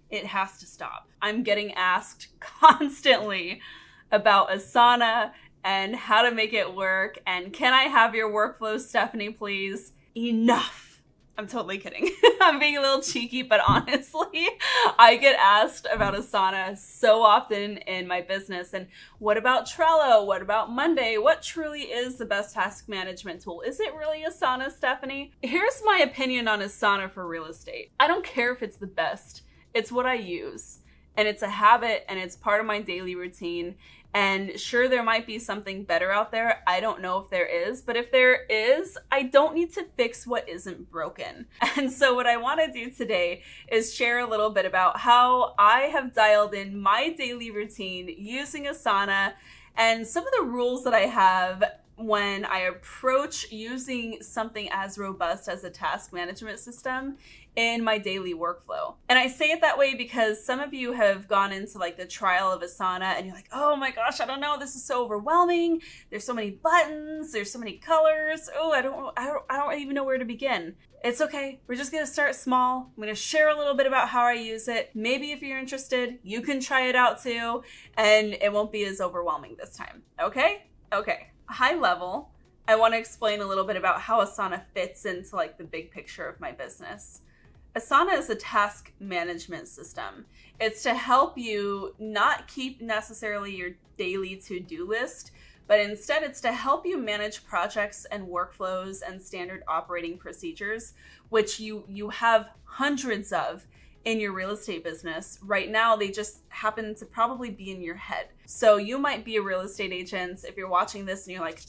It has to stop. I'm getting asked constantly about Asana and how to make it work, and can I have your workflow, Stephanie, please? Enough. I'm totally kidding. I'm being a little cheeky, but honestly, I get asked about Asana so often in my business. And what about Trello? What about Monday? What truly is the best task management tool? Is it really Asana, Stephanie? Here's my opinion on Asana for real estate. I don't care if it's the best. It's what I use. And it's a habit, and it's part of my daily routine. And sure, there might be something better out there. I don't know if there is, but if there is, I don't need to fix what isn't broken. And so what I want to do today is share a little bit about how I have dialed in my daily routine using Asana and some of the rules that I have when I approach using something as robust as a task management system in my daily workflow. And I say it that way because some of you have gone into like the trial of Asana and you're like, oh my gosh, I don't know, this is so overwhelming. There's so many buttons, there's so many colors. Oh, I don't even know where to begin. It's okay. We're just gonna start small. I'm gonna share a little bit about how I use it. Maybe if you're interested, you can try it out too, and it won't be as overwhelming this time. Okay? Okay. High level, I want to explain a little bit about how Asana fits into like the big picture of my business. Asana is a task management system. It's to help you not keep necessarily your daily to-do list, but instead it's to help you manage projects and workflows and standard operating procedures, which you have hundreds of in your real estate business. Right now, they just happen to probably be in your head. So you might be a real estate agent. If you're watching this and you're like,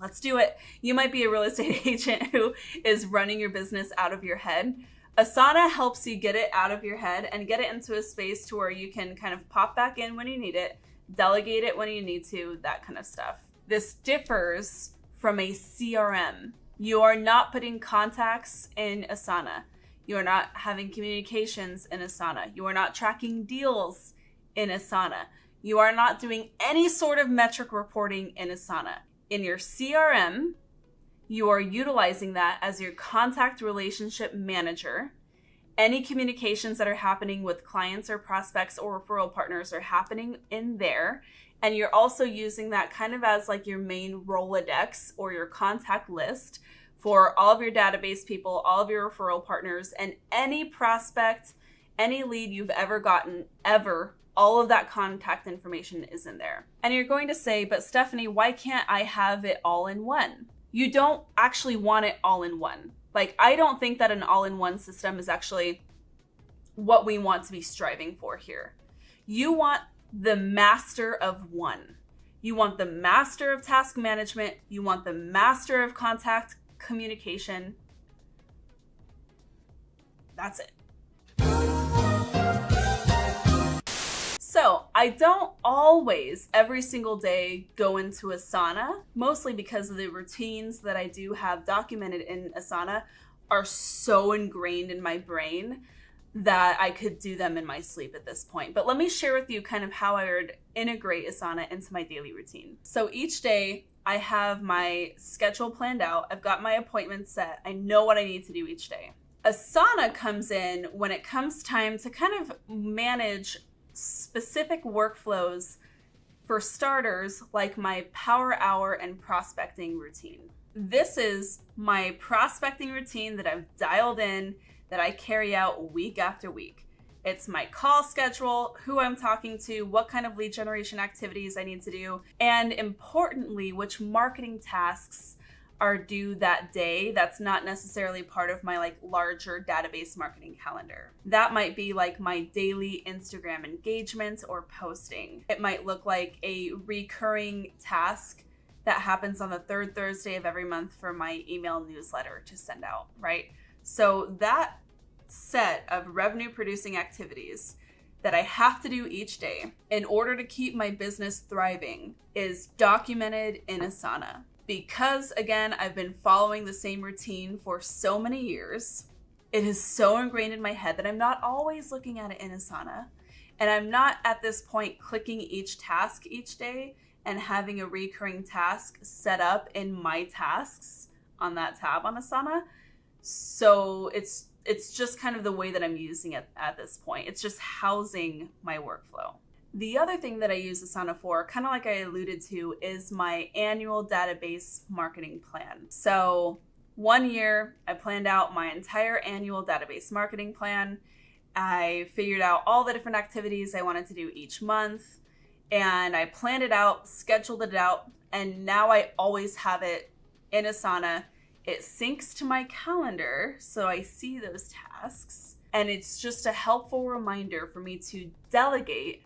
let's do it. You might be a real estate agent who is running your business out of your head. Asana helps you get it out of your head and get it into a space to where you can kind of pop back in when you need it, delegate it when you need to, that kind of stuff. This differs from a CRM. You are not putting contacts in Asana. You are not having communications in Asana. You are not tracking deals in Asana. You are not doing any sort of metric reporting in Asana. In your CRM, you are utilizing that as your contact relationship manager. Any communications that are happening with clients or prospects or referral partners are happening in there. And you're also using that kind of as like your main Rolodex or your contact list for all of your database people, all of your referral partners, and any prospect, any lead you've ever gotten, ever, all of that contact information is in there. And you're going to say, but Stephanie, why can't I have it all in one? You don't actually want it all in one. Like, I don't think that an all-in-one system is actually what we want to be striving for here. You want the master of one. You want the master of task management. You want the master of contact communication. That's it. So I don't always, every single day, go into Asana, mostly because of the routines that I do have documented in Asana are so ingrained in my brain that I could do them in my sleep at this point. But let me share with you kind of how I would integrate Asana into my daily routine. So each day I have my schedule planned out. I've got my appointments set. I know what I need to do each day. Asana comes in when it comes time to kind of manage specific workflows. For starters, like my power hour and prospecting routine. This is my prospecting routine that I've dialed in, that I carry out week after week. It's my call schedule, who I'm talking to, what kind of lead generation activities I need to do, and importantly, which marketing tasks are due that day. That's not necessarily part of my like larger database marketing calendar. That might be like my daily Instagram engagement or posting. It might look like a recurring task that happens on the third Thursday of every month for my email newsletter to send out, right? So that set of revenue producing activities that I have to do each day in order to keep my business thriving is documented in Asana. Because again, I've been following the same routine for so many years, it is so ingrained in my head that I'm not always looking at it in Asana. And I'm not at this point clicking each task each day and having a recurring task set up in my tasks on that tab on Asana. So it's it's just kind of the way that I'm using it at this point. It's just housing my workflow. The other thing that I use Asana for, kind of like I alluded to, is my annual database marketing plan. So 1 year, I planned out my entire annual database marketing plan. I figured out all the different activities I wanted to do each month, and I planned it out, scheduled it out, and now I always have it in Asana. It syncs to my calendar, so I see those tasks, and it's just a helpful reminder for me to delegate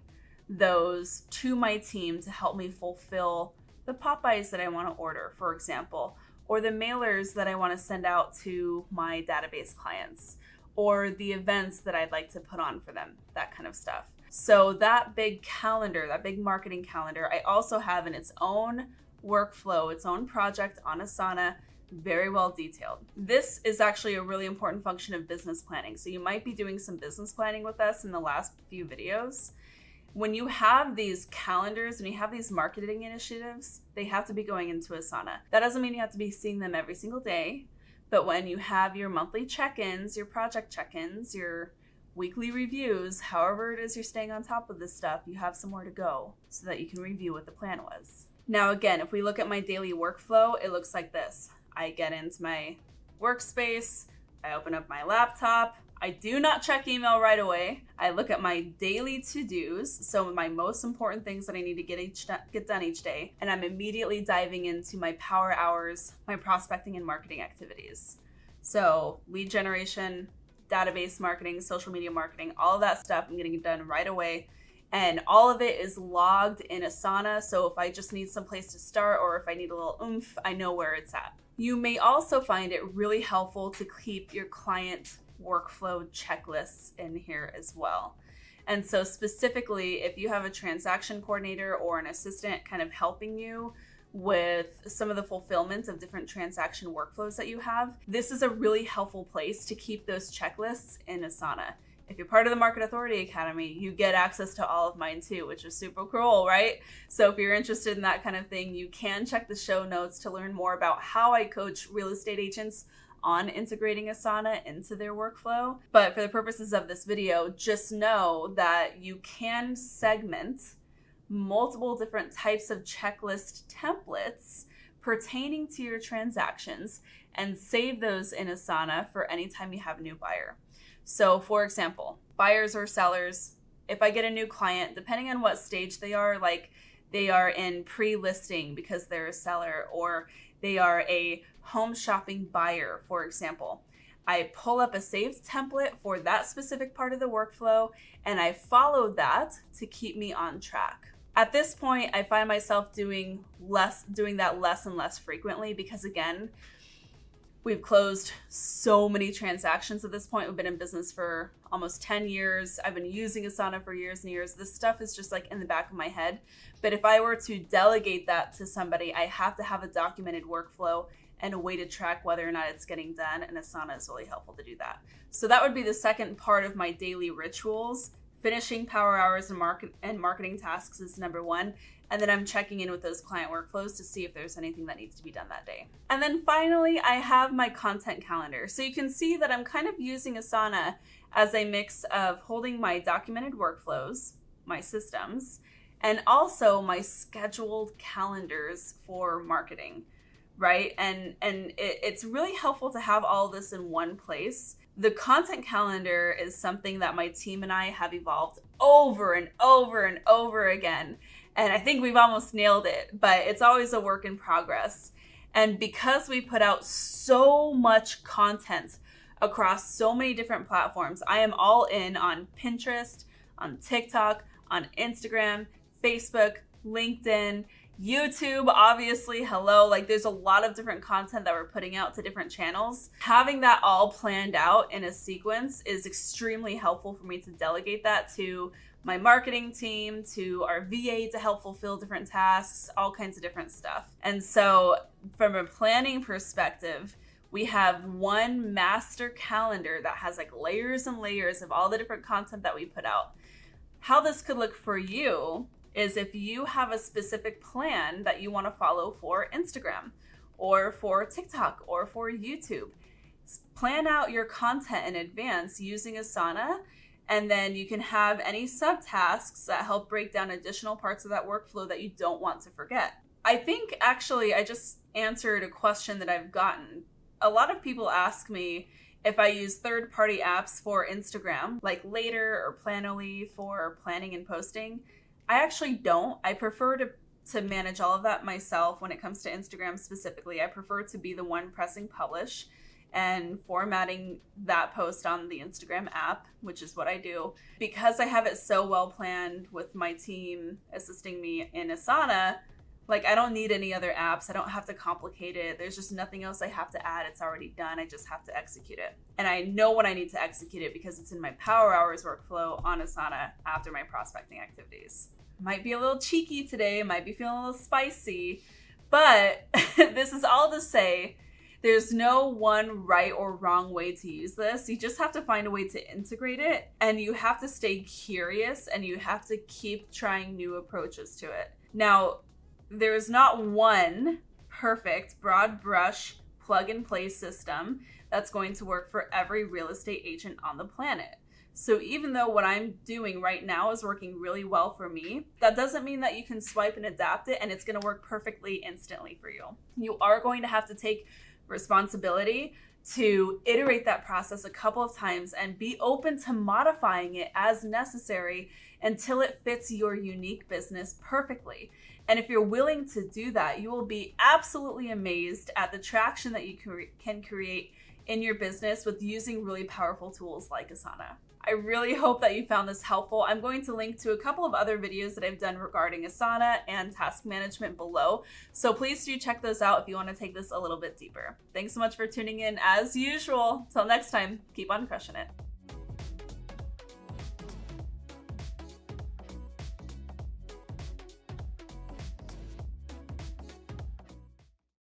those to my team to help me fulfill the Popeyes that I want to order, for example, or the mailers that I want to send out to my database clients, or the events that I'd like to put on for them, that kind of stuff. So that big calendar, that big marketing calendar, I also have in its own workflow, its own project on Asana, very well detailed. This is actually a really important function of business planning. So you might be doing some business planning with us in the last few videos. When you have these calendars and you have these marketing initiatives, they have to be going into Asana. That doesn't mean you have to be seeing them every single day, but when you have your monthly check-ins, your project check-ins, your weekly reviews, however it is you're staying on top of this stuff, you have somewhere to go so that you can review what the plan was. Now again, if we look at my daily workflow, it looks like this. I get into my workspace, I open up my laptop, I do not check email right away. I look at my daily to-dos, so my most important things that I need to get done each day, and I'm immediately diving into my power hours, my prospecting and marketing activities. So lead generation, database marketing, social media marketing, all of that stuff I'm getting it done right away. And all of it is logged in Asana, so if I just need some place to start or if I need a little oomph, I know where it's at. You may also find it really helpful to keep your client workflow checklists in here as well. And so specifically, if you have a transaction coordinator or an assistant kind of helping you with some of the fulfillment of different transaction workflows that you have, this is a really helpful place to keep those checklists in Asana. If you're part of the Market Authority Academy, you get access to all of mine too, which is super cool, right? So if you're interested in that kind of thing, you can check the show notes to learn more about how I coach real estate agents on integrating Asana into their workflow. But for the purposes of this video, just know that you can segment multiple different types of checklist templates pertaining to your transactions and save those in Asana for anytime you have a new buyer. So for example, buyers or sellers, if I get a new client, depending on what stage they are, like they are in pre-listing because they're a seller, or they are a home shopping buyer, for example, I pull up a saved template for that specific part of the workflow and I follow that to keep me on track. At this point, I find myself doing that less and less frequently because again, we've closed so many transactions at this point. We've been in business for almost 10 years. I've been using Asana for years and years. This stuff is just like in the back of my head. But if I were to delegate that to somebody, I have to have a documented workflow and a way to track whether or not it's getting done. And Asana is really helpful to do that. So that would be the second part of my daily rituals. Finishing power hours and marketing tasks is number one. And then I'm checking in with those client workflows to see if there's anything that needs to be done that day. And then finally, I have my content calendar. So you can see that I'm kind of using Asana as a mix of holding my documented workflows, my systems, and also my scheduled calendars for marketing, right? And it's really helpful to have all this in one place. The content calendar is something that my team and I have evolved over and over and over again. And I think we've almost nailed it, but it's always a work in progress. And because we put out so much content across so many different platforms, I am all in on Pinterest, on TikTok, on Instagram, Facebook, LinkedIn, YouTube, obviously, hello. Like there's a lot of different content that we're putting out to different channels. Having that all planned out in a sequence is extremely helpful for me to delegate that to my marketing team, to our VA to help fulfill different tasks, all kinds of different stuff. And so from a planning perspective, we have one master calendar that has like layers and layers of all the different content that we put out. How this could look for you is if you have a specific plan that you want to follow for Instagram or for TikTok or for YouTube, Plan out your content in advance using Asana, and then you can have any subtasks that help break down additional parts of that workflow that you don't want to forget. I think actually I just answered a question that I've gotten. A lot of people ask me if I use third-party apps for Instagram, like Later or Planoly for planning and posting. I actually don't. I prefer to manage all of that myself when it comes to Instagram specifically. I prefer to be the one pressing publish and formatting that post on the Instagram app, which is what I do. Because I have it so well planned with my team assisting me in Asana, like I don't need any other apps. I don't have to complicate it. There's just nothing else I have to add. It's already done. I just have to execute it. And I know when I need to execute it because it's in my Power Hours workflow on Asana after my prospecting activities. Might be a little cheeky today, might be feeling a little spicy, but this is all to say there's no one right or wrong way to use this. You just have to find a way to integrate it, and you have to stay curious, and you have to keep trying new approaches to it. Now, there's not one perfect broad brush plug and play system that's going to work for every real estate agent on the planet. So even though what I'm doing right now is working really well for me, that doesn't mean that you can swipe and adapt it and it's going to work perfectly instantly for you. You are going to have to take responsibility to iterate that process a couple of times and be open to modifying it as necessary until it fits your unique business perfectly. And if you're willing to do that, you will be absolutely amazed at the traction that you can create in your business with using really powerful tools like Asana. I really hope that you found this helpful. I'm going to link to a couple of other videos that I've done regarding Asana and task management below. So please do check those out if you want to take this a little bit deeper. Thanks so much for tuning in as usual. Till next time, keep on crushing it.